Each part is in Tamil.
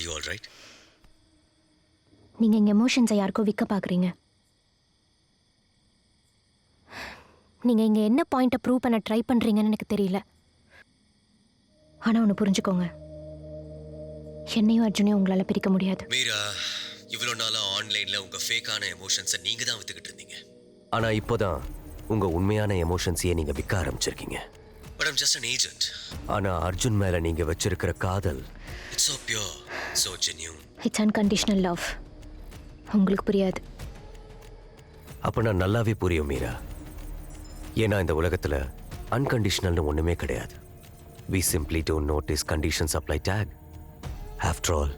Are you all right? நீங்க எங்க எமோஷன்ஸை யாருக்கோ விற்க பார்க்குறீங்க. நீங்க இங்க என்ன பாயிண்ட்டை ப்ரூவ் பண்ண ட்ரை பண்றீங்கன்னு எனக்கு தெரியல. ஆனா ஒன்று புரிஞ்சுக்கோங்க, என்னையும் அர்ஜுனையும் உங்களால பிரிக்க முடியாது. மீரா, இவ்வளோ நாளா ஆன்லைன்ல உங்க ஃபேக்கான எமோஷன்ஸை நீங்க தான் வித்துக்கிட்டு இருந்தீங்க. ஆனா இப்போதான் உங்க உண்மையான எமோஷன்ஸையே நீங்க விற்க ஆரம்பிச்சிருக்கீங்க. But I'm just an agent. ஆனா அர்ஜுன் மேல நீங்க வச்சிருக்கிற காதல், It's so pure, so genuine. It's unconditional love. உங்களுக்கு புரியாது. அப்ப நான் நல்லாவே புரியும் மீரா. ஏன்னா இந்த உலகத்துல அன்கண்டிஷனல்னு ஒண்ணுமே கிடையாது. We simply don't notice conditions apply tag. After all,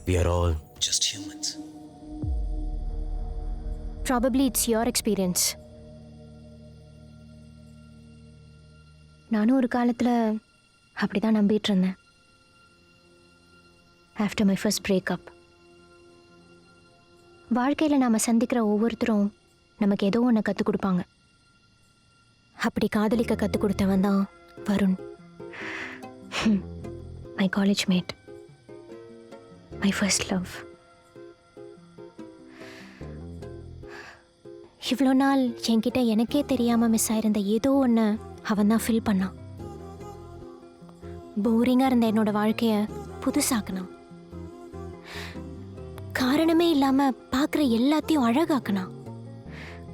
we are all Just humans. Probably it's your experience. நானும் ஒரு காலத்தில் அப்படி தான் நம்பிட்டு இருந்தேன். ஆஃப்டர் மை ஃபர்ஸ்ட் பிரேக்கப், வாழ்க்கையில் நாம் சந்திக்கிற ஒவ்வொருத்தரும் நமக்கு ஏதோ ஒன்று கற்றுக் கொடுப்பாங்க. அப்படி காதலிக்க கற்றுக் கொடுத்தவன் தான் Varun. My college mate, my first love. இவ்வளோ நாள் என்கிட்ட எனக்கே தெரியாமல் மிஸ் ஆயிருந்த ஏதோ ஒன்று அவன் தான் ஃபில் பண்ணான். போரிங்காக இருந்த என்னோட வாழ்க்கையை புதுசாக்குனான். காரணமே இல்லாமல் பார்க்குற எல்லாத்தையும் அழகாக்குனான்.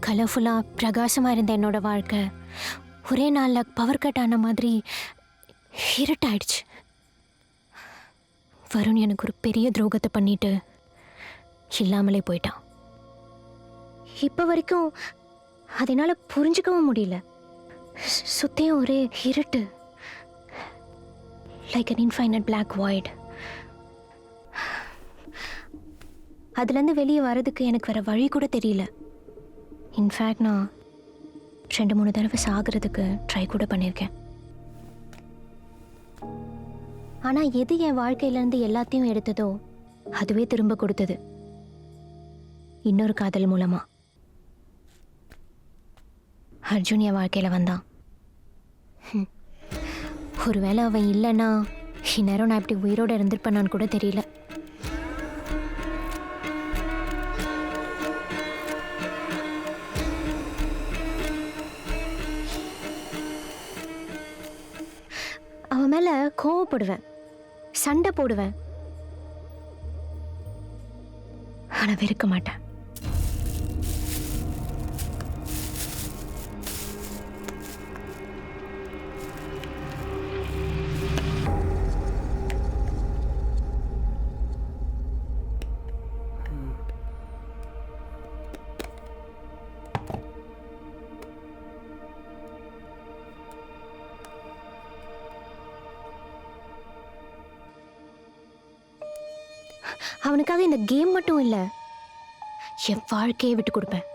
கலர்ஃபுல்லாக பிரகாசமாக இருந்த என்னோட வாழ்க்கை ஒரே நாளில் பவர் கட் ஆன மாதிரி இருட்டாயிடுச்சு. வருண் எனக்கு ஒரு பெரிய துரோகத்தை பண்ணிட்டு இல்லாமலே போயிட்டான். இப்போ வரைக்கும் அதனால் புரிஞ்சுக்கவும் முடியல. சுற்றியும் ஒரே இருட்டு, like an infinite black void. அதுலேருந்து வெளியே வர்றதுக்கு எனக்கு வேறு வழி கூட தெரியல. இன்ஃபேக்ட் நான் 2-3 தடவை சாகிறதுக்கு ட்ரை கூட பண்ணியிருக்கேன். ஆனால் எது என் வாழ்க்கையிலேருந்து எல்லாத்தையும் எடுத்ததோ அதுவே திரும்ப கொடுத்தது இன்னொரு காதல் மூலமா. அர்ஜுன் என் வாழ்க்கையில் வந்தான். ஒருவேளை அவன் இல்லைன்னா இந்நேரம் நான் இப்படி உயிரோடு இருந்திருப்பேனான்னு கூட தெரியல. அவன் மேலே கோவப்படுவேன், சண்டை போடுவேன், ஆனால் வெறுக்க மாட்டேன். அவனுக்காக இந்த கேம் மட்டும் இல்லை, என் வாழ்க்கையை விட்டு கொடுப்பேன்.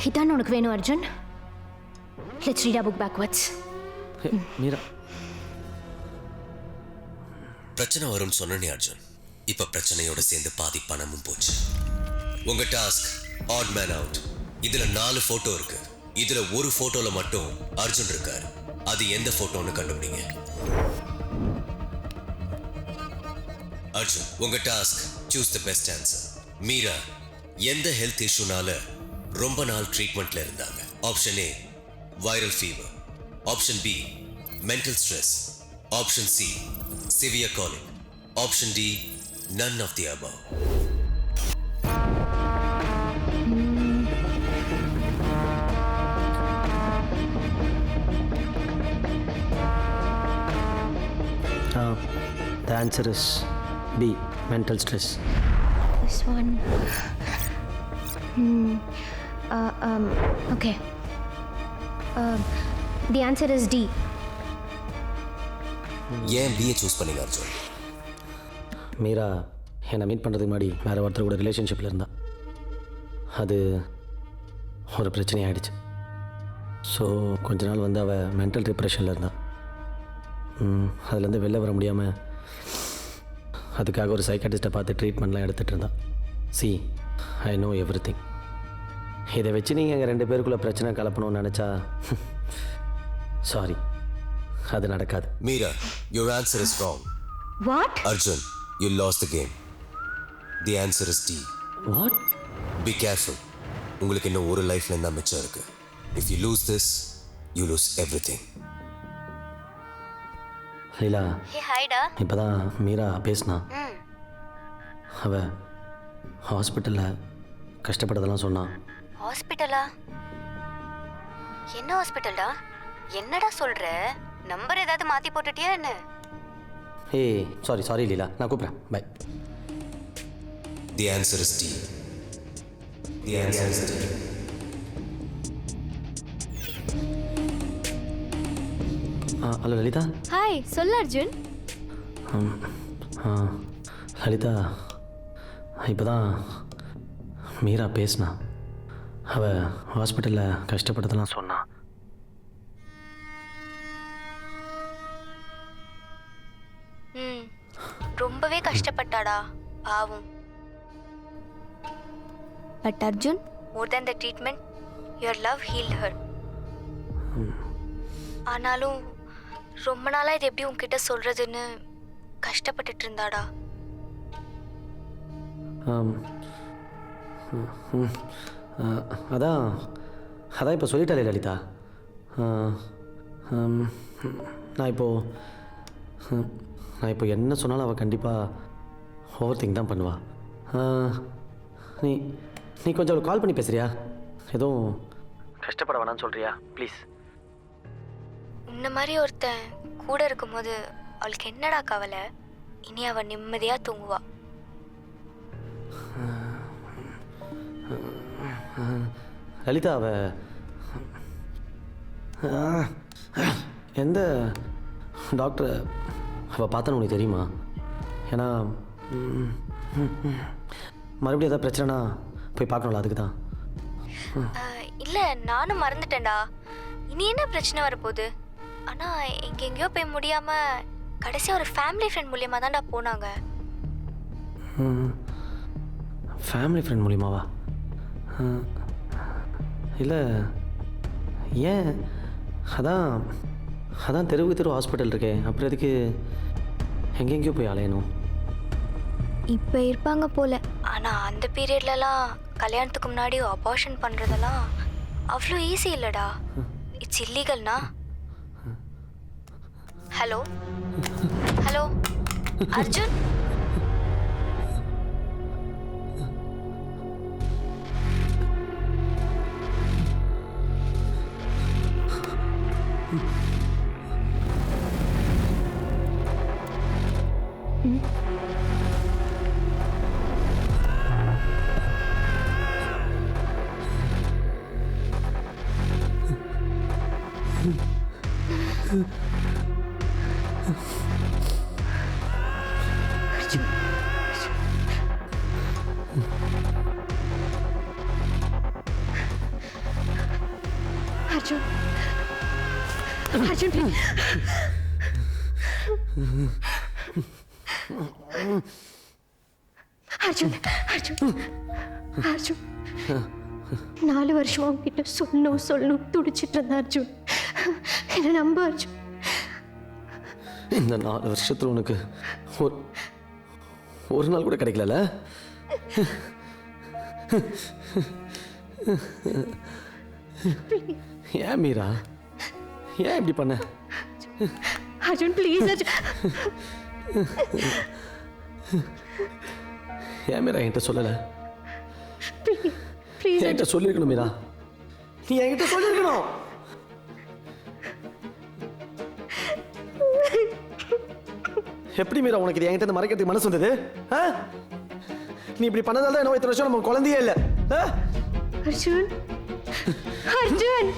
இதான் உனக்கு வேணும் Arjun? Let's read our book backwards. Meera, பிரச்சனை வரும்னு சொன்னே அர்ஜுன். இப்ப பிரச்சனையோட சேர்ந்து பாதி பணமும் போச்சு. உங்க டாஸ்க் ஆட் மேன் அவுட். இதுல 4 போட்டோ இருக்கு. இதுல ஒரு போட்டோல மட்டும் அர்ஜுன் இருக்காரு. அது எந்த போட்டோன்னு கண்டுபிடிங்க. அர்ஜுன், உங்க task choose the best answer. Meera எந்த ஹெல்த் இஷ்யூனால ரொம்ப நாள் ட்ரீட்மெண்ட்ல இருந்தாங்க? Option A viral fever, option B mental stress, option C severe colic, option D none of the above. The answer is B, mental stress. This one. Okay. The answer is D. ஏன் பிஏ சூஸ் பண்ணீங்க அர்ஜுன்? மீரா என்னை மீட் பண்ணுறதுக்கு முன்னாடி வேறு ஒருத்தர் கூட ரிலேஷன்ஷிப்பில் இருந்தா. அது ஒரு பிரச்சனை ஆகிடுச்சு. ஸோ கொஞ்ச நாள் வந்து அவள் மென்டல் டிப்ரெஷனில் இருந்தாள். அதுலேருந்து வெளில வர முடியாமல் அதுக்காக ஒரு சைக்காட்டிஸ்ட்டை பார்த்து ட்ரீட்மெண்ட்லாம் எடுத்துகிட்டு இருந்தா. C, I know everything. இதை வச்சு நீங்கள் எங்கள் 2 பேருக்குள்ளே பிரச்சனை கலப்பணும்னு நினச்சா சாரி, அது நடக்காது. Meera, your answer is wrong. What? Arjun, you lost the game. The answer is D. What? Be careful. உங்களுக்கு இன்னும் ஒரு லைஃப்ல தான் மிச்சம் இருக்கு. If you lose this, you lose everything. Leela, Hey, hi da. இப்போ தான் மீரா பேசினா. அவள் ஹாஸ்பிட்டலில் கஷ்டப்பட்டதெல்லாம் சொன்னான். ஹாஸ்பிட்டலா? என்ன ஹாஸ்பிட்டல்டா? என்னடா சொல்ற? நம்பர் ஏதாவது மாத்தி போட்டுட்டியா என்ன? ஏய், சாரி லீலா, நான் கூப்பிட்றேன். Bye. The answer is D. The answer is D. Hello Lalitha. Hi, சொல்லு அர்ஜுன். லலிதா, இப்போ தான் மீரா பேசினா. அவள் ஹாஸ்பிட்டலில் கஷ்டப்பட்டதெல்லாம் சொன்னான். ரொம்பவே கஷ்டப்பட்டாடா, பாவம். But Arjun, more than the treatment, your love healed her. ஆனாலும் ரொம்ப நாளா இது எப்படி உன்கிட்ட சொல்றதுன்னு கஷ்டப்பட்டுட்டு இருந்தாடா. அதான் இப்போ சொல்லிட்டாலே லலிதா. நான் இப்போ என்ன சொன்னாலும் அவள் கண்டிப்பாக ஓவர் திங்க் தான் பண்ணுவாள். நீ கொஞ்சம் அவளுக்கு கால் பண்ணி பேசுறியா? எதுவும் கஷ்டப்பட வேணான்னு சொல்கிறியா ப்ளீஸ்? இந்த மாதிரி ஒருத்தன் கூட இருக்கும்போது அவளுக்கு என்னடா கவலை? இனி அவள் நிம்மதியா தூங்குவா. லலிதா, எந்த டாக்டரை அவள் பார்த்தனு உனக்கு தெரியுமா? ஏன்னா மறுபடியும் ஏதாவது பிரச்சனைனா போய் பார்க்கணும்ல, அதுக்கு தான். இல்லை, நானும் மறந்துட்டேன்டா. இனி என்ன பிரச்சனை வரப்போகுது? ஆனால் எங்கெங்கேயோ போய் முடியாமல் கடைசியாக ஒரு ஃபேமிலி ஃப்ரெண்ட் மூலியமாக தான்டா போனாங்க. ஃபேமிலி ஃப்ரெண்ட் மூலியமாவா? இல்லை, ஏன்? அதான் தெருவுக்கு தெரு ஹாஸ்பிட்டல் இருக்கே, அப்புறம் எதுக்கு எங்கெங்கேயோ போய் அலையணும்? இப்போ இருப்பாங்க போல. ஆனால் அந்த பீரியட்லலாம் கல்யாணத்துக்கு முன்னாடி அபார்ஷன் பண்ணுறதெல்லாம் அவ்வளோ ஈஸி இல்லைடா. இட்ஸ் இல்லீகல்னா. Hello hello Arjun, Arjun. Arjun, please. Arjun, Arjun, Arjun. 4 வருஷமா உங்ககிட்ட சொல்லணும் துடிச்சிட்டு இருந்தேன் அர்ஜுன். என்ன நம்ப அர்ஜுன். இந்த 4 வருஷத்துல உனக்கு ஒரு நாள் கூட கிடைக்கல. ஏன் மீரா, ஏன் இப்படி பண்ண? அர்ஜுன் ப்ளீஸ் அர்ஜுன். ஏன் மீரா என்கிட்ட சொல்லலை? ப்ளீஸ் என்கிட்ட சொல்லியிருக்கணும் மீரா, நீ என்கிட்ட சொல்லியிருக்கணும். எப்படி மீரா உனக்கு இது என்கிட்ட இருந்து மறைக்கிறதுக்கு மனசு வந்தது? நீ இப்படி பண்ணதால தான் என்ன இத்தனை வருஷம் நம்ம குழந்தையே இல்லை. அர்ஜுன் அர்ஜுன்